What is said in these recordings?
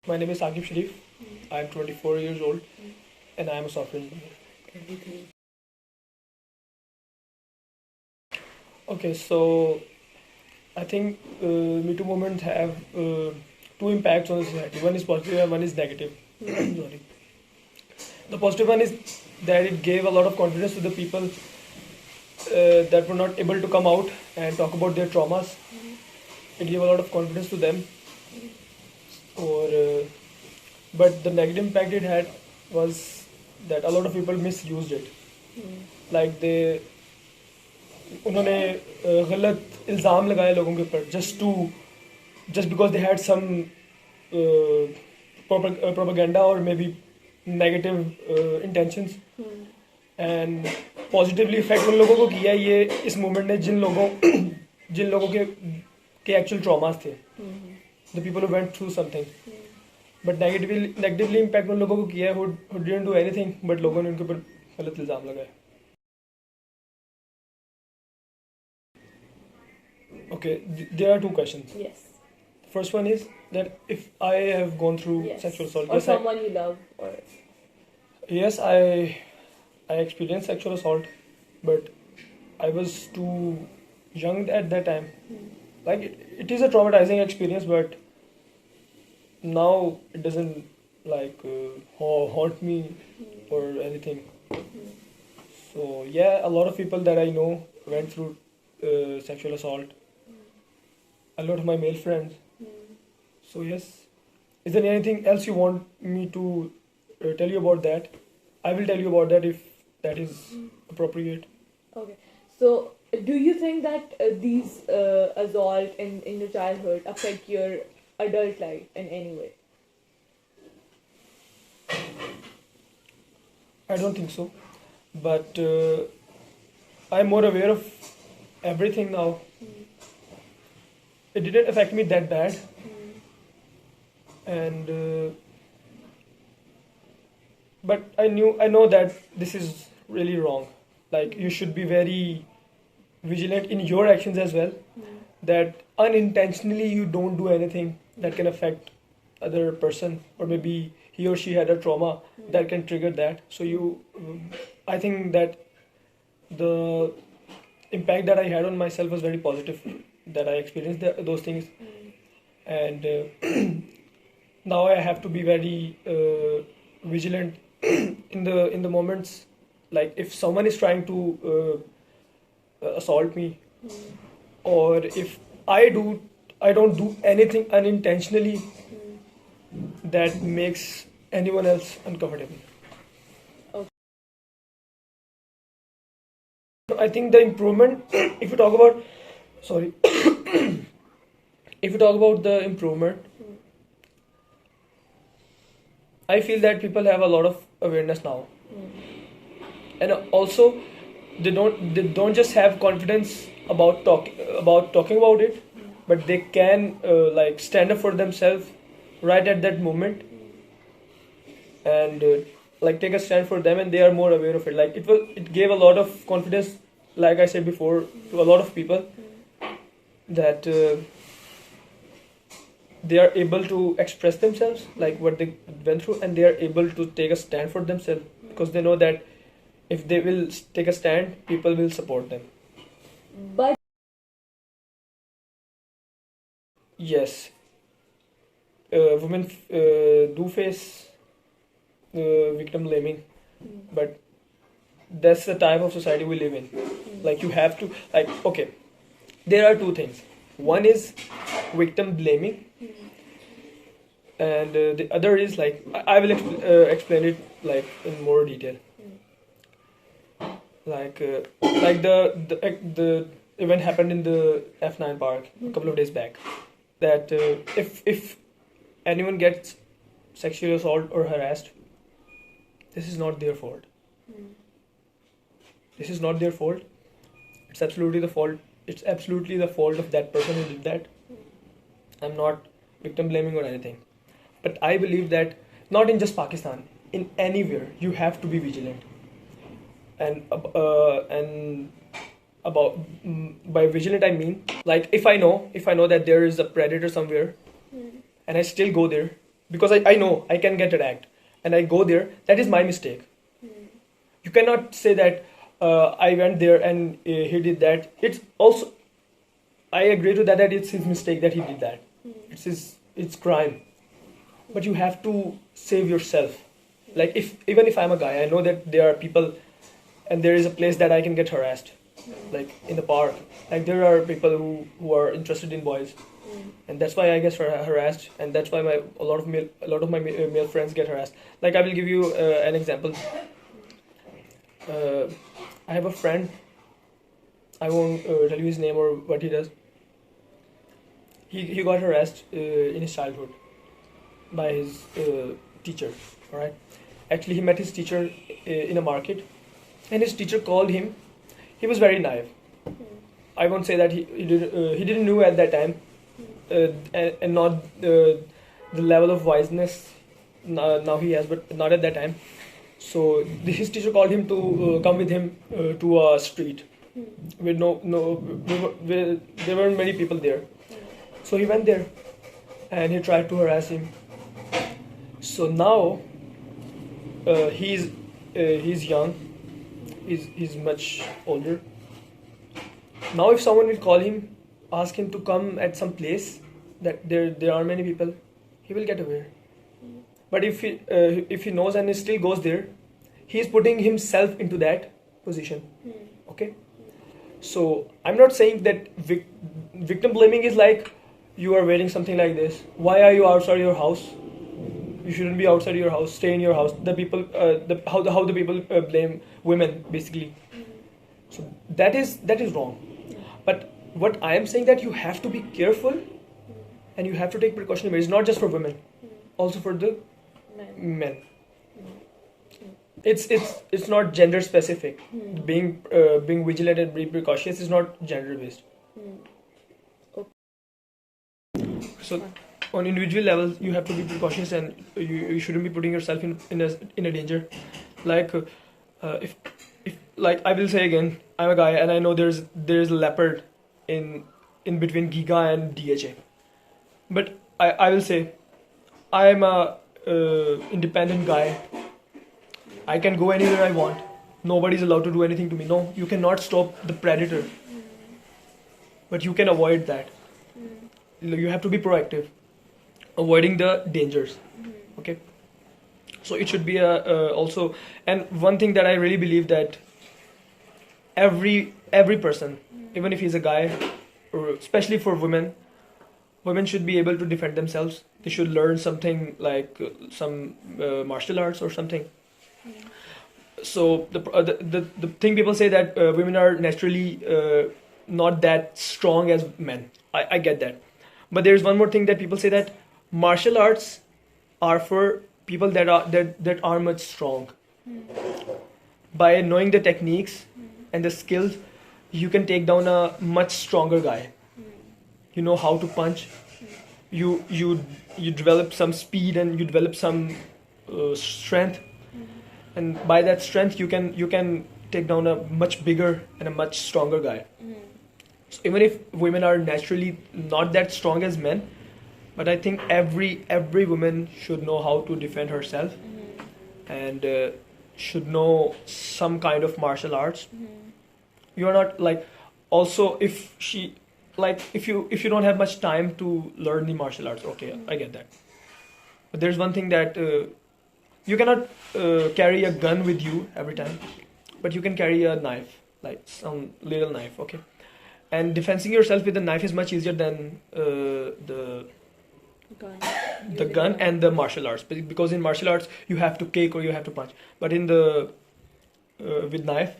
My name is Akib Sharif. I am 24 years old and I am a software engineer. Okay, so I think Me Too movement have two impacts on the society. One is positive and one is negative. Sorry. The positive one is that it gave a lot of confidence to the people that were not able to come out and talk about their traumas. It gave a lot of confidence to them. But the negative impact it had was that a lot of people misused it. Like उन्होंने गलत इल्ज़ाम लगाए लोगों के ऊपर just because they had some propaganda or maybe negative intentions and positively affect उन लोगों को किया ये इस मूवमेंट ने जिन लोगों के actual traumas थे, the people who went through something, but negatively impact उन लोगों को किया who didn't do anything but लोगों ने उनके ऊपर गलत इल्ज़ाम लगाए. Okay, there are two questions. Yes. The first one is that if I have gone through sexual assault, or someone you love, or yes, I experienced sexual assault, but I was too young at that time. Like it is a traumatizing experience, but now it doesn't haunt me or anything. So yeah, a lot of people that I know went through sexual assault. A lot of my male friends. So yes, is there anything else you want me to tell you about that? I will tell you about that if that is appropriate. Okay. So do you think that these assault in your childhood affect your adult life in any way? I don't think so, but I'm more aware of everything now. It didn't affect me that bad, and but I know that this is really wrong. Like you should be very vigilant in your actions as well. That unintentionally you don't do anything that can affect other person, or maybe he or she had a trauma that can trigger that. So I think that the impact that I had on myself was very positive. That I experienced those things, and now I have to be very vigilant in the moments. Like if someone is trying to assault me, or if I don't do anything unintentionally that makes anyone else uncomfortable. Okay. I think the improvement, if you talk about if you talk about the improvement, I feel that people have a lot of awareness now, and also they don't just have confidence about talking about it, but they can stand up for themselves right at that moment, and take a stand for them, and they are more aware of it. Like it gave a lot of confidence, like I said before, to a lot of people, that they are able to express themselves, like what they went through, and they are able to take a stand for themselves, because they know that if they will take a stand, people will support them. But yes, women do face victim blaming, but that's the type of society we live in. Like you have to, okay, there are two things. One is victim blaming, and the other is I will explain it in more detail. The event happened in the F9 park a couple of days back. That if anyone gets sexually assaulted or harassed, this is not their fault. This is not their fault. It's absolutely the fault. It's absolutely the fault of that person who did that. I'm not victim blaming or anything, but I believe that not in just Pakistan, in anywhere you have to be vigilant. And about by vigilant I mean, like if I know that there is a predator somewhere, and I still go there, because I know I can get attacked and I go there, that is my mistake. You cannot say that I went there and he did that. It's also, I agree to that it's his mistake that he did that. It's crime. But you have to save yourself. Like even if I'm a guy, I know that there are people and there is a place that I can get harassed. Like in the park. Like there are people who are interested in boys. And that's why I get harassed, and that's why a lot of my male friends get harassed. Like I will give you an example. I have a friend. I won't tell you his name or what he does. He got harassed in his childhood by his teacher. All right. Actually, he met his teacher in a market, and his teacher called him. He was very naive. I won't say that he didn't know at that time. And not the level of wiseness now he has, but not at that time. So his teacher called him to come with him to a street with there weren't many people there. So he went there and he tried to harass him. So now he's young, he's much older. Now if someone will call him, ask him to come at some place that there are many people, he will get away. But if he knows and he still goes there, he is putting himself into that position. Okay. So I'm not saying that victim blaming is like you are wearing something like this. Why are you outside your house? You shouldn't be outside your house. Stay in your house. The people, how the people blame women basically. So that is wrong. But what I am saying that you have to be careful and you have to take precautionary measures, not just for women, also for the men. It's not gender specific. Being vigilant and being precautious is not gender based. So on individual levels, you have to be precautious and you shouldn't be putting yourself in a danger. Like if like I will say again, I'm a guy and I know there's a leopard in between Giga and DHA. But I will say I am a independent guy. I can go anywhere I want. Nobody's allowed to do anything to me. No, you cannot stop the predator. But you can avoid that. You have to be proactive, avoiding the dangers. Okay. So it should be also, and one thing that I really believe that every person, even if he's a guy, or especially for women should be able to defend themselves. They should learn something like some martial arts or something. So the thing people say that women are naturally not that strong as men. I get that, but there's one more thing that people say that martial arts are for people that are much strong. By knowing the techniques and the skills, you can take down a much stronger guy. You know how to punch. You develop some speed and you develop some strength, and by that strength you can take down a much bigger and a much stronger guy. So even if women are naturally not that strong as men, but I think every woman should know how to defend herself and should know some kind of martial arts. You are not like, also if she like if you don't have much time to learn the martial arts, okay, I get that. But there's one thing that you cannot carry a gun with you every time, but you can carry a knife, like some little knife, okay? And defending yourself with a knife is much easier than the gun and the martial arts, because in martial arts you have to kick or you have to punch, but in the with knife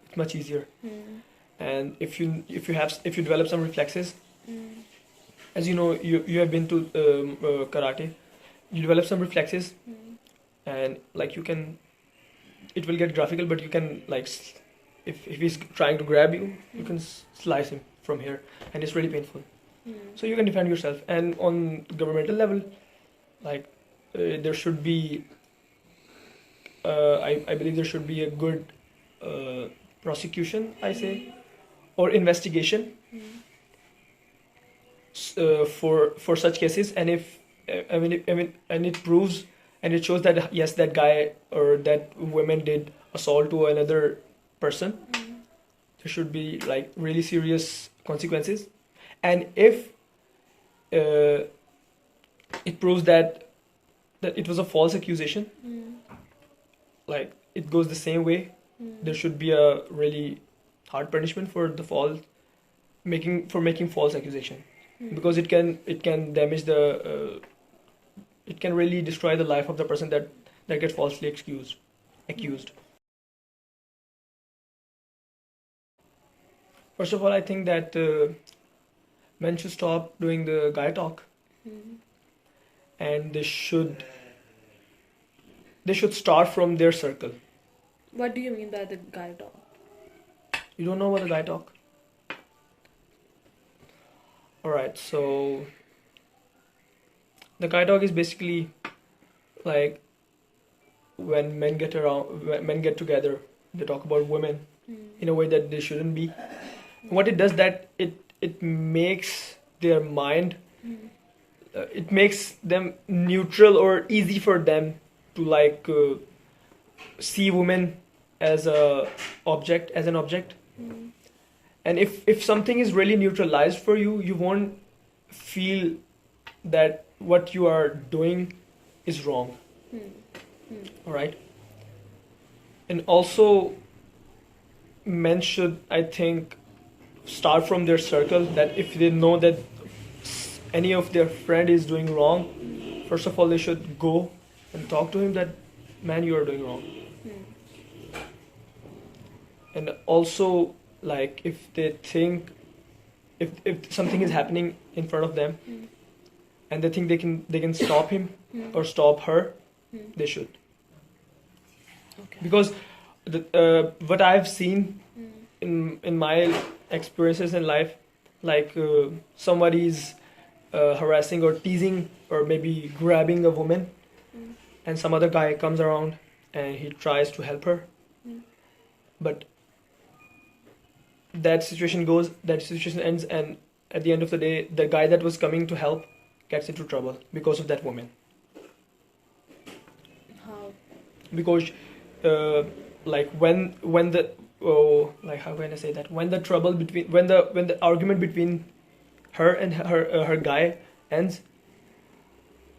it's much easier. And if you develop some reflexes, as you know, you have been to karate, you develop some reflexes, and like you can, it will get graphical, but you can like, if he's trying to grab you, you can slice him from here, and it's really painful. So you can defend yourself. And on governmental level, like there should be, I believe there should be a good prosecution, I say, or investigation for such cases. And if and it proves and it shows that yes, that guy or that woman did assault to another person, there should be like really serious consequences. And if it proves that it was a false accusation, like it goes the same way, there should be a really hard punishment for the making false accusation, because it can damage the it can really destroy the life of the person that gets falsely accused. First of all, I think that men should stop doing the guy talk, and they should start from their circle. What do you mean by the guy talk? You don't know what the guy talk? Alright, so the guy talk is basically like when men get together, they talk about women in a way that they shouldn't be. What it does, that it makes their mind, it makes them neutral or easy for them to like see women as an object. And if something is really neutralized for you, you won't feel that what you are doing is wrong. All right. And also, men should, I think, start from their circle. That if they know that any of their friend is doing wrong, first of all, they should go and talk to him that, man, you are doing wrong. And also, like, if they think, if something is happening in front of them, and they think they can stop him or stop her, they should. Okay. Because what I've seen in my experiences in life, like somebody's harassing or teasing or maybe grabbing a woman, and some other guy comes around and he tries to help her, but that situation ends, and at the end of the day, the guy that was coming to help gets into trouble because of that woman. How? Because like when the like, how can I say that, when the trouble between when the argument between her and her guy ends,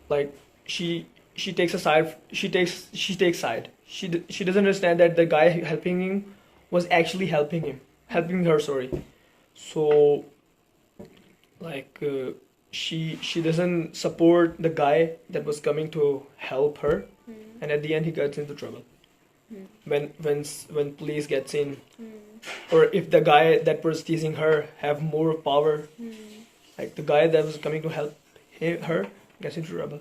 like she takes a side, she takes side. She doesn't understand that the guy helping him was actually helping her, sorry. So like she doesn't support the guy that was coming to help her, and at the end he gets into trouble. When police gets in, or if the guy that was teasing her have more power, like the guy that was coming to help her gets into trouble.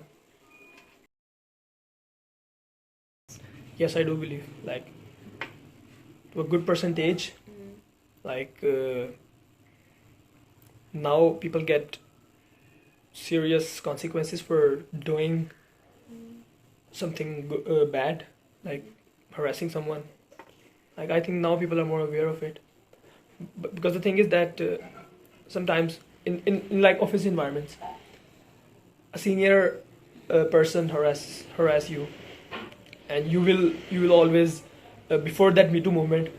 Yes, I do believe, like, to a good percentage, like now people get serious consequences for doing something bad, like harassing someone. Like, I think now people are more aware of it. But because the thing is that sometimes in like office environments, a senior person harass you, and you will always before that Me Too movement,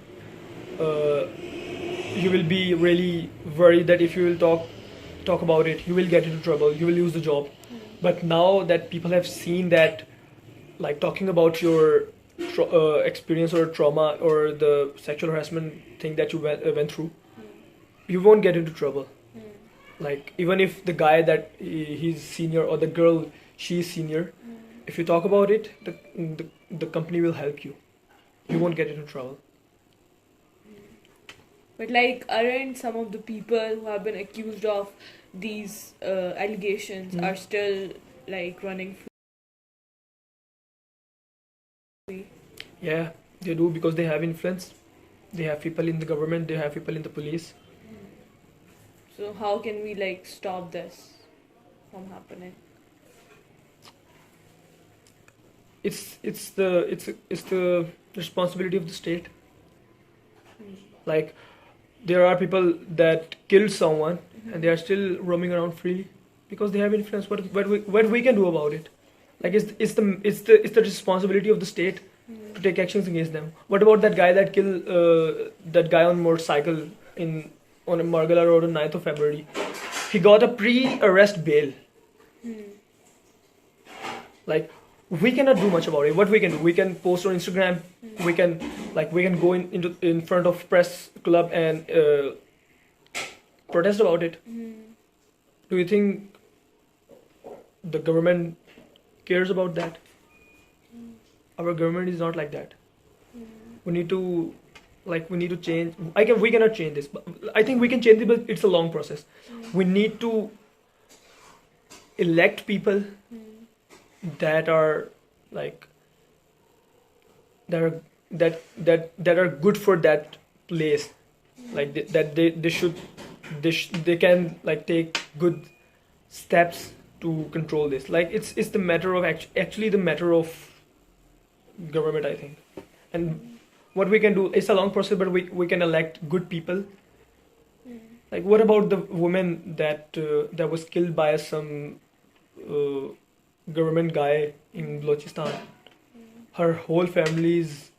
you will be really worried that if you will talk about it, you will get into trouble, you will lose the job. But now that people have seen that, like, talking about your experience or trauma or the sexual harassment thing that you went through, you won't get into trouble. Like, even if the guy that he's senior or the girl she's senior, if you talk about it, the company will help you. You won't get into trouble. But like, aren't some of the people who have been accused of these allegations are still like running free? Yeah, they do, because they have influence. They have people in the government, they have people in the police. So how can we like stop this from happening? It's the responsibility of the state. Like, there are people that killed someone and they are still roaming around freely because they have influence. What we can do about it? Like it's the responsibility of the state to take actions against them. What about that guy that killed that guy on motorcycle on a Margala Road on 9th of February? He got a pre-arrest bail. Like we cannot do much about it. What we can do? We can post on Instagram. We can go in front of press club and protest about it. Do you think the government cares about that? Our government is not like that. We need to change. We cannot change this. But I think we can change it, but it's a long process. We need to elect people that are like that are good for that place. Like they can like take good steps to control this. Like it's the matter of actually the matter of government, I think. And what we can do, it's a long process, but we can elect good people. Like what about the woman that was killed by some government guy in Balochistan? Her whole family is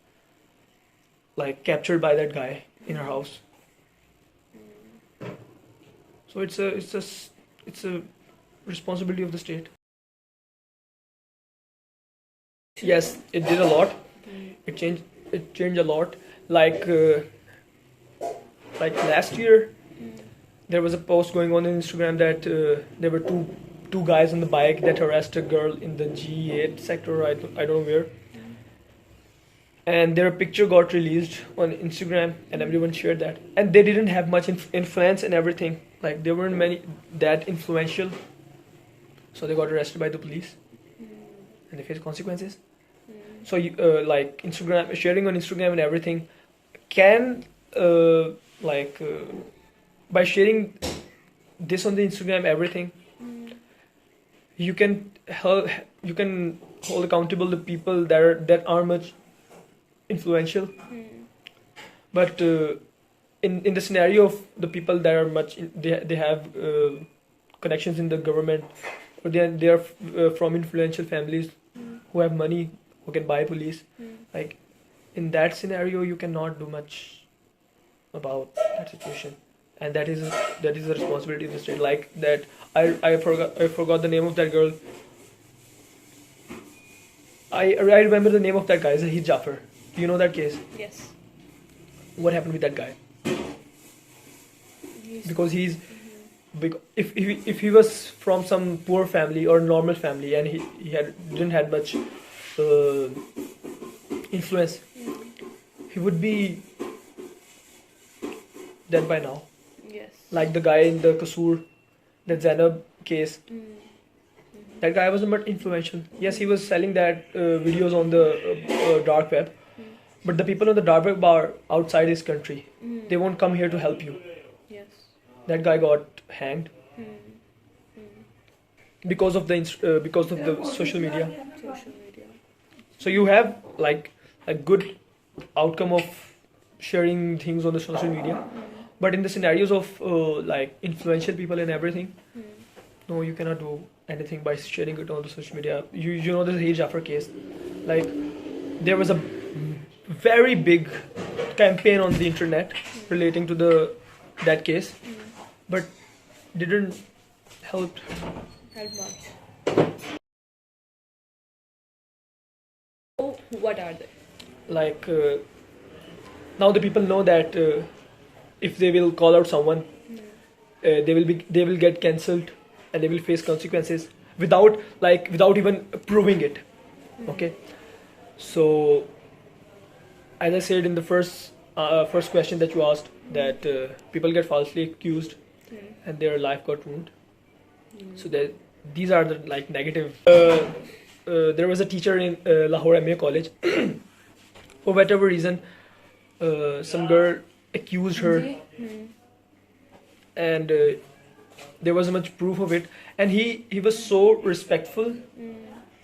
like captured by that guy in her house. So it's a responsibility of the state. Yes, it did a lot. It changed a lot. Like last year, there was a post going on Instagram that there were two guys on the bike that harassed a girl in the G8 sector. I don't know where. And their picture got released on Instagram, and everyone shared that. And they didn't have much influence and everything. Like there weren't many that influential, so they got arrested by the police, and they faced consequences. So like Instagram, sharing on Instagram and everything can by sharing this on the Instagram, everything, you can hold accountable the people that are much influential. But in the scenario of the people that are much they have connections in the government, or they are from influential families who have money, who can buy police. Like in that scenario, you cannot do much about that situation, and that is the responsibility of the state. Like that, I forgot the name of that girl. I remember the name of that guy, Zahid Jaffer. Do you know that case? Yes. What happened with that guy? Because if he was from some poor family or normal family, and he didn't have much influence, he would be dead by now. Yes. Like the guy in the Kasur, the Zainab case. That guy wasn't much influential. Yes, he was selling that videos on the dark web, but the people on the dark web are outside his country. They won't come here to help you. Yes. That guy got hanged because of the social media. So you have like a good outcome of sharing things on the social media, but in the scenarios of like influential people and everything, no, you cannot do anything by sharing it on the social media. You know the Zahid Jaffer case. Like there was a very big campaign on the internet relating to that case, but didn't help much. Oh, what are they? Like now the people know that if they will call out someone, they will get cancelled and they will face consequences without even proving it. Okay, so as I said in the first question that you asked, that people get falsely accused and their life got ruined. So these are the like negative. There was a teacher in Lahore MA college. For whatever reason, some girl accused her, and there wasn't much proof of it. And he was so respectful,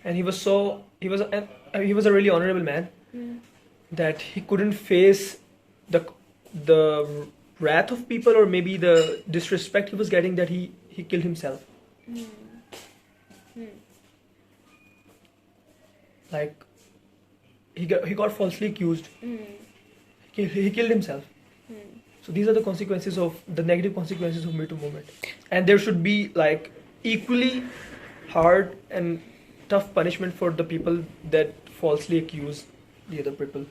and he was a really honorable man, that he couldn't face the wrath of people, or maybe the disrespect he was getting, that he killed himself. Like he got falsely accused. He killed himself. So these are the consequences of the negative consequences of Me Too movement, and there should be like equally hard and tough punishment for the people that falsely accuse the other people.